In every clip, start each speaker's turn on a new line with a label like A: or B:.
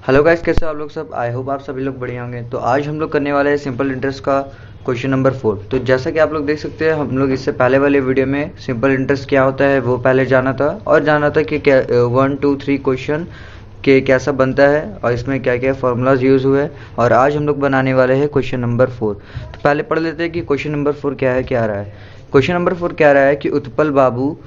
A: Hello guys, कैसे हो आप लोग सब। आई होप आप सभी लोग बढ़िया होंगे। तो आज हम लोग करने वाले हैं सिंपल इंटरेस्ट का क्वेश्चन नंबर 4। तो जैसा कि आप लोग देख सकते हैं, हम लोग इससे पहले वाले वीडियो में सिंपल इंटरेस्ट क्या होता है वो पहले जाना था, और जाना था कि क्या 1 2 3 क्वेश्चन के कैसा बनता है और इसमें क्या क्या फार्मूलाज यूज़ हुए। और आज हम लोग बनाने वाले हैं क्वेश्चन नंबर 4। तो पहले पढ़ लेते हैं कि क्वेश्चन नंबर 4 क्या है, क्या आ रहा है। क्वेश्चन नंबर 4 क्या आ रहा है कि उत्पल बाबू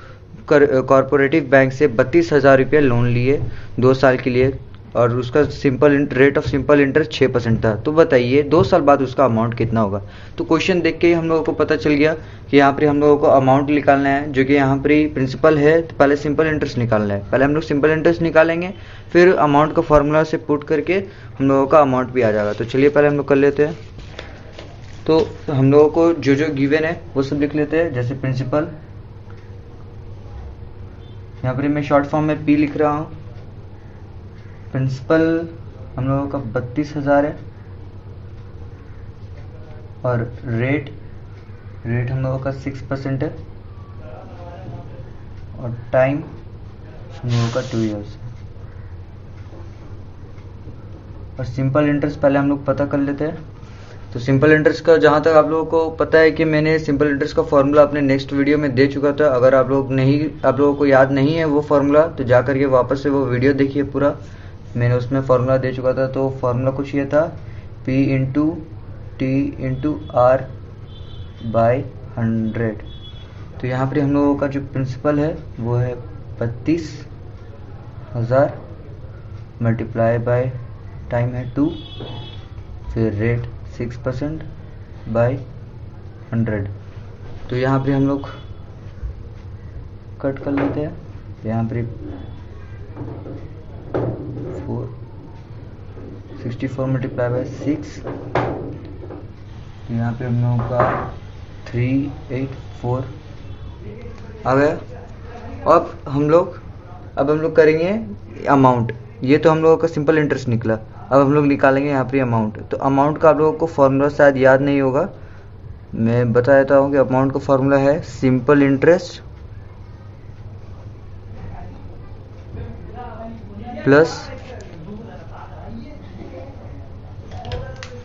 A: कॉरपोरेटिव बैंक से 32,000 रुपये लोन लिए 2 साल के लिए, और उसका simple rate of simple interest 6% था। तो बताइए 2 साल बाद उसका अमाउंट कितना होगा। तो क्वेश्चन देख के ही हम लोगों को पता चल गया कि यहाँ पर हम लोगों को अमाउंट निकालना है, जो कि यहाँ पर ही प्रिंसिपल है। तो पहले सिंपल इंटरेस्ट निकालना है। पहले हम लोग सिंपल इंटरेस्ट निकालेंगे, फिर अमाउंट का फॉर्मूला से पुट करके हम लोगों का अमाउंट भी आ जाएगा। तो चलिए पहले हम लोग कर लेते हैं। तो हम लोगों को जो जो गिवन है वो सब लिख लेते हैं। जैसे प्रिंसिपल, यहाँ पर मैं शॉर्ट फॉर्म में पी लिख रहा हूँ। प्रिंसिपल हम लोगों का 32,000 है, और रेट हम लोगों का 6% है, और टाइम हम लोगों का 2 ईयर्स है। और सिंपल इंटरेस्ट पहले हम लोग पता कर लेते हैं। तो सिंपल इंटरेस्ट का जहाँ तक आप लोगों को पता है कि मैंने सिंपल इंटरेस्ट का फॉर्मूला अपने नेक्स्ट वीडियो में दे चुका था। अगर आप लोगों को याद नहीं है वो फॉर्मूला, तो जा करके वापस से वो वीडियो देखिए पूरा। मैंने उसमें फॉर्मूला दे चुका था। तो फॉर्मूला कुछ ये था, P into T into R by 100। तो यहाँ पर हम लोगों का जो प्रिंसिपल है वो है 32,000 मल्टीप्लाई बाय टाइम है 2, फिर रेट 6% बाई 100। तो यहाँ पर हम लोग कट कर लेते हैं। यहाँ पर 64 मल्टीप्लाई बाई 6, यहाँ पे हम लोगों का 384 आ गया। अब हम लोग करेंगे अमाउंट। ये तो हम लोगों का सिंपल इंटरेस्ट निकला। अब हम लोग निकालेंगे यहाँ पे अमाउंट। तो अमाउंट का आप लोगों को फॉर्मूला शायद याद नहीं होगा, मैं बता देता हूँ कि अमाउंट का फॉर्मूला है सिंपल इंटरेस्ट प्लस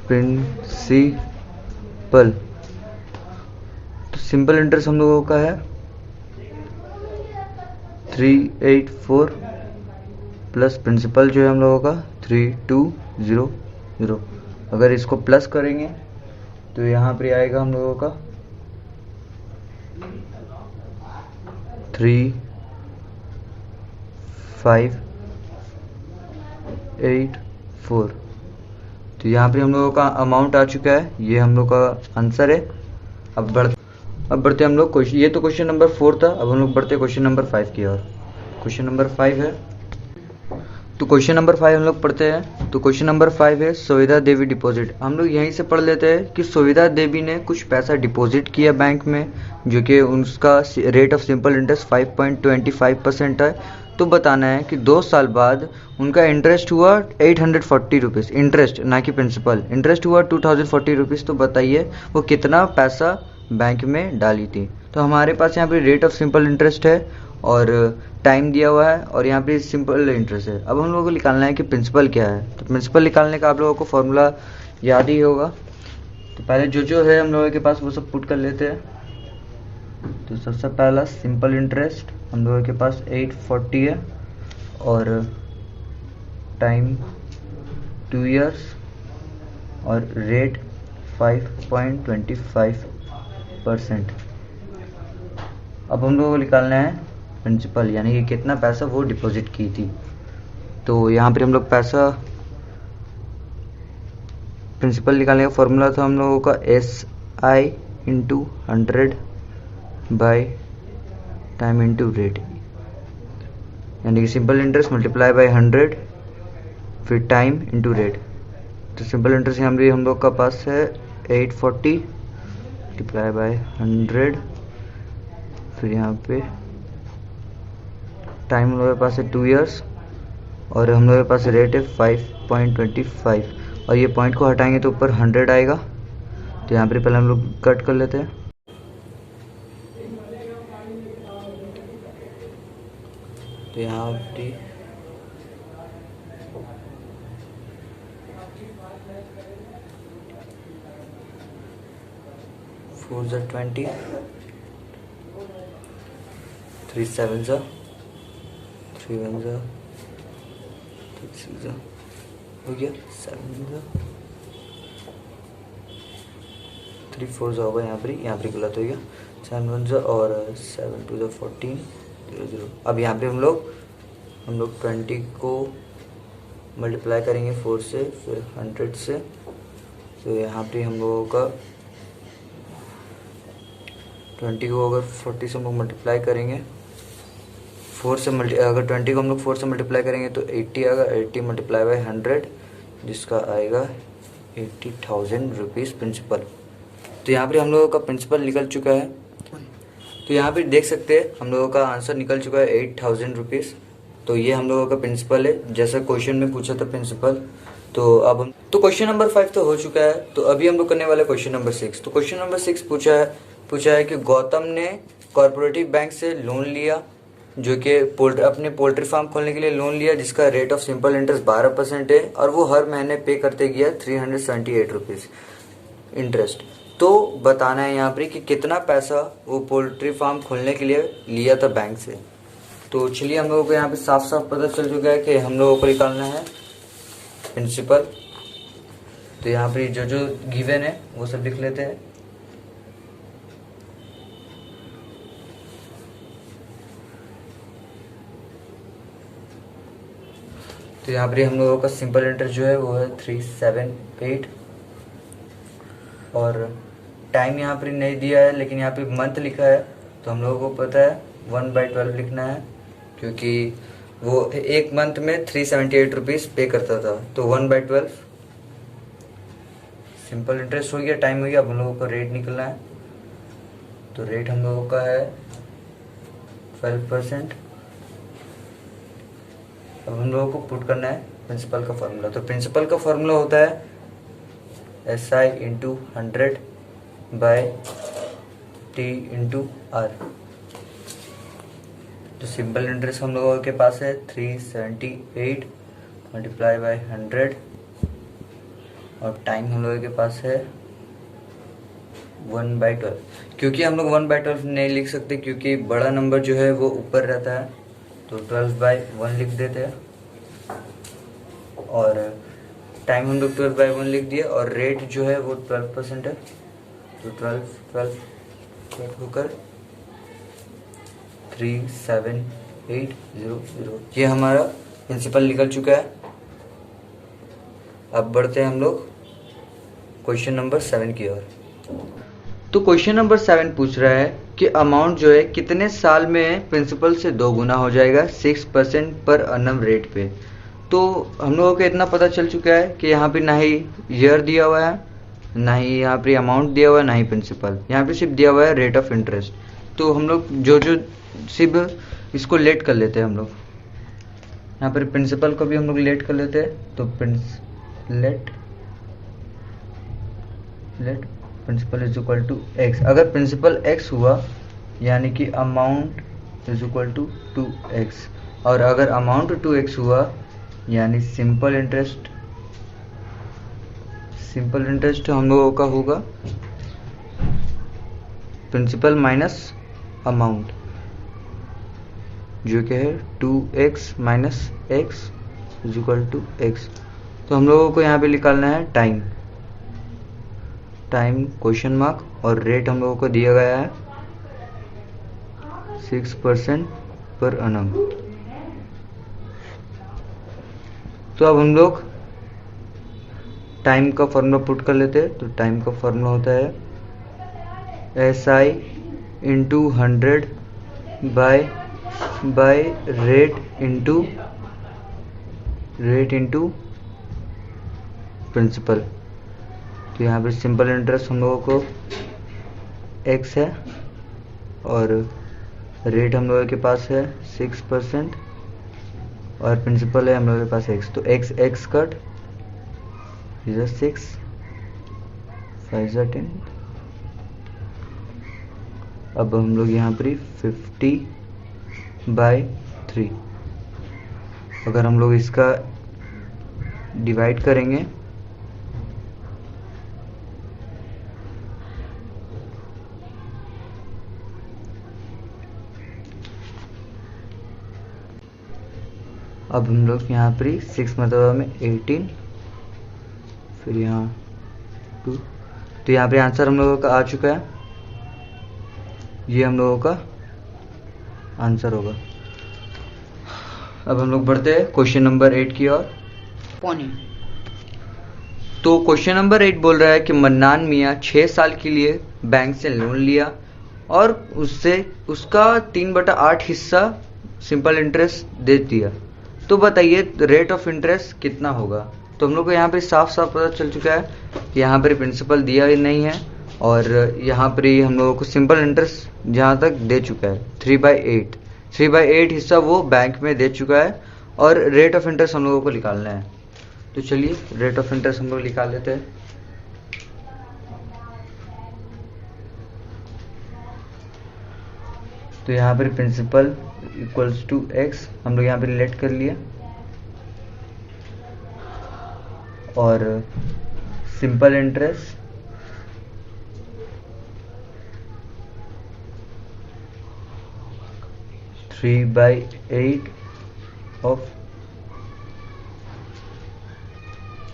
A: प्रिंसिपल। तो सिंपल इंटरेस्ट हम लोगों का है 384 प्लस प्रिंसिपल जो है हम लोगों का 3200। अगर इसको प्लस करेंगे तो यहाँ पर आएगा हम लोगों का 3584। तो यहाँ पे हम लोगों का अमाउंट आ चुका है। ये हम लोग का आंसर है। अब बढ़ते हम लोग क्वेश्चन। ये तो क्वेश्चन नंबर 4 था। अब हम लोग बढ़ते क्वेश्चन नंबर 5 की ओर। क्वेश्चन नंबर 5 है। तो क्वेश्चन नंबर 5 हम लोग पढ़ते हैं। तो क्वेश्चन नंबर 5 है सुविधा देवी डिपॉजिट। हम लोग यहीं से पढ़ लेते हैं कि सुविधा देवी ने कुछ पैसा डिपॉजिट किया बैंक में, जो कि उसका रेट ऑफ सिंपल इंटरेस्ट 5.25% है। तो बताना है कि 2 साल बाद उनका इंटरेस्ट हुआ 840 रुपीज़। इंटरेस्ट, ना कि प्रिंसिपल। इंटरेस्ट हुआ 2040 रुपीज़। तो बताइए वो कितना पैसा बैंक में डाली थी। तो हमारे पास यहाँ पे रेट ऑफ सिंपल इंटरेस्ट है और टाइम दिया हुआ है, और यहाँ पे सिंपल इंटरेस्ट है। अब हम लोगों को निकालना है कि प्रिंसिपल क्या है। तो प्रिंसिपल निकालने का आप लोगों को फॉर्मूला याद ही होगा। तो पहले जो है हम लोगों के पास वो सब पुट कर लेते हैं। तो सबसे पहला सिंपल इंटरेस्ट हम लोगों के पास 840 है, और टाइम 2 ईयर्स, और रेट 5.25%। अब हम लोगों को निकालना है प्रिंसिपल, यानी कि कितना पैसा वो डिपॉजिट की थी। तो यहाँ पर हम लोग पैसा प्रिंसिपल निकालने का फॉर्मूला था हम लोगों का SI into 100 by time into rate, यानी कि सिंपल इंटरेस्ट मल्टीप्लाई बाई 100 फिर टाइम इंटू रेट। तो सिंपल इंटरेस्ट यहाँ पर हम लोग का पास है 840 मल्टीप्लाई बाई 100, फिर यहाँ पे टाइम हम लोग के पास है 2 ईयर्स, और हम लोग के पास रेट है 5.25, और ये पॉइंट को हटाएंगे तो ऊपर 100 आएगा। तो यहाँ पर पहले हम लोग कट कर लेते हैं। तो यहाँ पे 4 ज़ा 20, 3 7 ज़ा 3 1 ज़ा 3 6 ज़ा हो गया, 7 ज़ा 3 4 ज़ा होगा, यहाँ पर गलत हो गया, 7 1 ज़ा और 7 2 ज़ा 14 0 0। अब यहाँ पे हम लोग 20 को मल्टीप्लाई करेंगे 4 से, फिर 100 से, तो यहाँ पे हम लोगों का 20 को अगर 40 से हम लोग मल्टीप्लाई करेंगे, अगर 20 को हम लोग 4 से मल्टीप्लाई करेंगे तो 80 आएगा, 80 मल्टीप्लाई बाई 100 जिसका आएगा 80,000 रुपीज़ प्रिंसिपल। तो यहाँ पे हम लोगों का प्रिंसिपल निकल चुका है। तो यहाँ पे देख सकते हैं हम लोगों का आंसर निकल चुका है 8,000 रुपीज़। तो ये हम लोगों का प्रिंसिपल है, जैसा क्वेश्चन में पूछा था प्रिंसिपल। तो अब हम क्वेश्चन नंबर 5 तो हो चुका है। तो अभी हम लोग करने वाले क्वेश्चन नंबर 6। तो क्वेश्चन नंबर 6 पूछा है कि गौतम ने कॉर्पोरेटिव बैंक से लोन लिया, जो कि अपने पोल्ट्री फार्म खोलने के लिए लोन लिया, जिसका रेट ऑफ सिंपल इंटरेस्ट 12% है और वो हर महीने पे करते गया 378 रुपीज़ इंटरेस्ट। तो बताना है यहाँ पर कि कितना पैसा वो पोल्ट्री फार्म खोलने के लिए लिया था बैंक से। तो चलिए हम लोगों को यहाँ पे साफ साफ पता चल चुका है कि हम लोगों को निकालना है प्रिंसिपल। तो यहाँ पे जो गिवन है वो सब लिख लेते हैं। तो यहाँ पर हम लोगों का सिंपल इंटरेस्ट जो है वो है 378 और टाइम यहाँ पर नहीं दिया है, लेकिन यहाँ पे मंथ लिखा है। तो हम लोगों को पता है 1/12 लिखना है, क्योंकि वो एक मंथ में 378 रुपीज़ पे करता था। तो 1/12 सिंपल इंटरेस्ट हो गया, टाइम हो गया। अब हम लोगों को रेट निकलना है। तो रेट हम लोगों का है 12%। अब हम लोगों को पुट करना है प्रिंसिपल का फॉर्मूला। तो प्रिंसिपल का फॉर्मूला होता है SI × 100/T × R। तो सिंपल इंटरेस्ट हम लोगों के पास है 378 मल्टीप्लाई बाय 100 और टाइम हम लोगों के पास है 1/12। क्योंकि हम लोग 1/12 नहीं लिख सकते, क्योंकि बड़ा नंबर जो है वो ऊपर रहता है, तो 12/1 लिख देते हैं। और टाइम हम लोग 12/1 लिख दिए और रेट जो है वो 12% है। तो 12 होकर 37800 ये हमारा प्रिंसिपल निकल चुका है। अब बढ़ते हैं हम लोग क्वेश्चन नंबर 7 की ओर। तो क्वेश्चन नंबर 7 पूछ रहा है कि अमाउंट जो है कितने साल में प्रिंसिपल से 2 गुना हो जाएगा 6% पर अन्नम रेट पे। तो हम लोगों को इतना पता चल चुका है कि यहाँ पे ना ही ईयर दिया हुआ है, ना ही यहाँ पे अमाउंट दिया हुआ है, ना ही प्रिंसिपल। यहाँ पे सिर्फ दिया हुआ है रेट ऑफ इंटरेस्ट। तो हम लोग जो सिर्फ इसको लेट कर लेते हैं। हम लोग यहाँ पर प्रिंसिपल को भी हम लोग लेट कर लेते हैं। तो let principal is equal to X. अगर प्रिंसिपल एक्स हुआ यानी कि amount is equal to 2x, और अगर अमाउंट 2x हुआ यानी सिंपल इंटरेस्ट हम लोगों का होगा प्रिंसिपल माइनस अमाउंट, जो कि है 2x minus x is equal to x। तो हम लोगों को यहाँ पे निकालना है टाइम क्वेश्चन मार्क, और रेट हम लोगों को दिया गया है 6% पर annum। तो अब हम लोग टाइम का फॉर्मूला पुट कर लेते हैं। तो टाइम का फॉर्मूला होता है SI × 100 by rate into principal. तो यहाँ पे सिंपल इंटरेस्ट हम लोगों को x है और रेट हम लोगों के पास है 6% और प्रिंसिपल है हम लोगों के पास x। तो x कट इधर 6 5 10। अब हम लोग यहाँ पर 50/3 अगर हम लोग इसका डिवाइड करेंगे अब हम लोग यहाँ पर 6 मतलब में 18, फिर यहाँ 2, तो यहाँ पे आंसर हम लोगों का आ चुका है। ये हम लोगों का आंसर होगा। अब हम लोग बढ़ते हैं क्वेश्चन नंबर 8 की ओर। तो क्वेश्चन नंबर 8 बोल रहा है कि मन्नान मियाँ 6 साल के लिए बैंक से लोन लिया और उससे उसका 3/8 हिस्सा सिंपल इंटरेस्ट दे दिया, तो बताइए रेट ऑफ इंटरेस्ट कितना होगा। तो हम लोग को यहाँ पे साफ साफ पता चल चुका है, यहाँ पर प्रिंसिपल दिया ही नहीं है और यहाँ पर ही हम लोगों को सिंपल इंटरेस्ट जहाँ तक दे चुका है 3/8 हिस्सा वो बैंक में दे चुका है और रेट ऑफ इंटरेस्ट हम लोगों को निकालना है। तो चलिए रेट ऑफ इंटरेस्ट हम लोग निकाल लेते हैं। तो यहाँ पर प्रिंसिपल इक्वल्स टू एक्स हम लोग यहाँ पे रिलेट कर लिए और simple interest three by eight of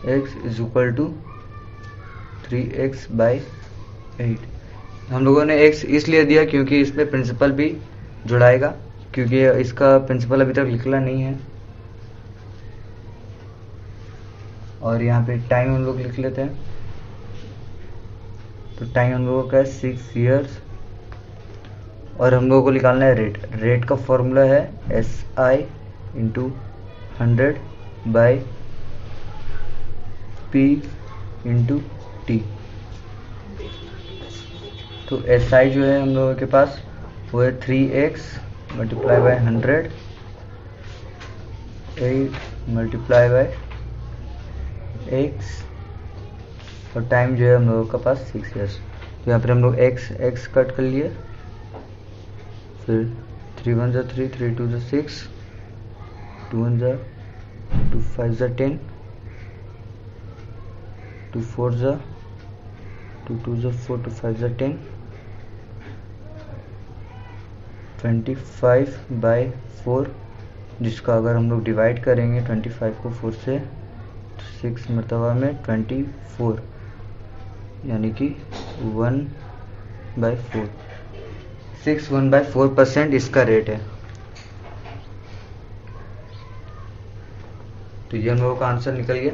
A: x is equal to 3x/8। हम लोगों ने x इसलिए दिया क्योंकि इसमें प्रिंसिपल भी जुड़ाएगा, क्योंकि इसका प्रिंसिपल अभी तक निकला नहीं है। और यहाँ पे टाइम हम लोग लिख लेते हैं। तो टाइम हम लोगों का है 6 ईयर्स और हम लोगों को निकालना है रेट का फॉर्मूला है SI × 100 P × T। तो SI जो है हम लोगों के पास वो है 3x × 100, 8 × x और टाइम जो है हम लोगों के पास 6 ईयर्स। तो यहाँ पर हम लोग x कट कर लिए, फिर 3 1 3, 3 2 6, 2 1 2 5 10, 2 4 2 2 4, 2 5 10, 25/4, जिसका अगर हम लोग डिवाइड करेंगे 25 को 4 से, 6 मरतबा में 24, यानी कि 1/4, 1/4% इसका रेट है। तो ये हम लोगों का आंसर निकल गया।